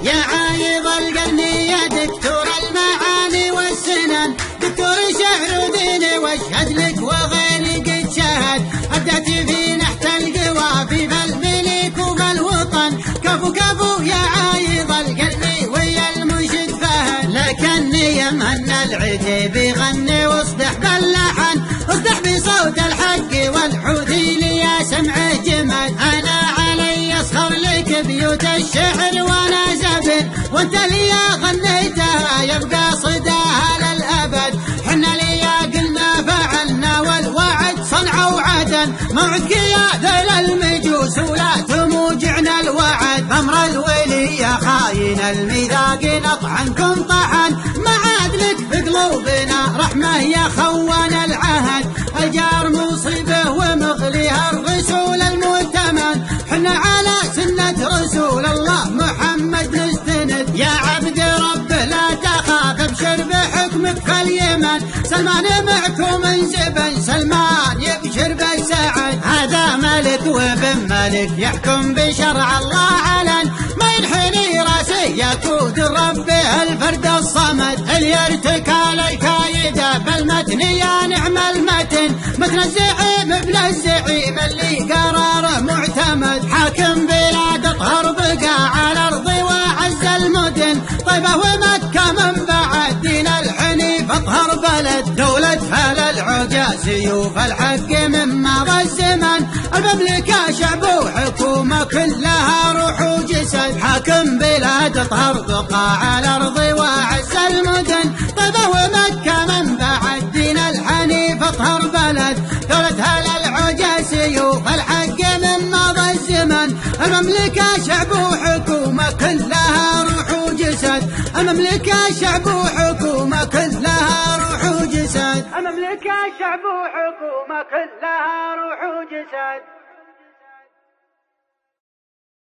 يا عايض القرن يا دكتور المعاني والسنن، دكتور شعر ودين واشهد لك وغيري قد شهد. أبدعت في نحت القوافي فالملك وفالوطن، كفو كفو يا عايض القرن ويا المنشد فهد. لكني يمن العتيب يغني واصدح باللحن، اصدح بصوت الحق والحوثي لي يا سمعه جمد. انا علي اصهر لك بيوت الشعر وانا زبن، وانت لي غنيتها يبقى صداها للابد. حنا لي قلنا فعلنا والوعد صنع وعدا، موعدك يا ذل المجوس ولا تموجعنا الوعد. امر الولي يا خاين الميثاق نطعنكم طحن، ما عاد لك في قلوبنا رحمه يا خوان العهد. الجار مصيبه ومغليها الرسول المؤتمن، حنا على سنه رسول الله محمد نستند. يا عبد ربه لا تخاف ابشر بحكمك في اليمن، سلمان معكم انزبن سلمان يبشر بالسعد. هذا ملك وابن ملك يحكم بشرع الله علن، ما ينحني راسه يقود ربه الفرد الصمد. اللي ارتكى الكايده بالمتن يا نعم المتن، متن الزعيم ابن الزعيم اللي قراره معتمد. حاكم بلاد اطهر بقى على ارض وعز المدن، طيبه ومكه من بعد دين الحنيف اطهر بلد. دولتها للعجا سيوف الحق من مضى الزمن، المملكه شعب وحكومه كلها روح وجسد. حاكم بلاد اطهر بقى على ارض وعز المدن، طيبه ومكه من بعد دين الحنيف اطهر بلد. دولتها للعجا سيوف الحق من مضى الزمن، المملكه شعب وحكومه كلها روح وجسد. المملكه شعب وحكومه كلها روح وجسد. المملكه شعب وحكومه كلها روح وجسد.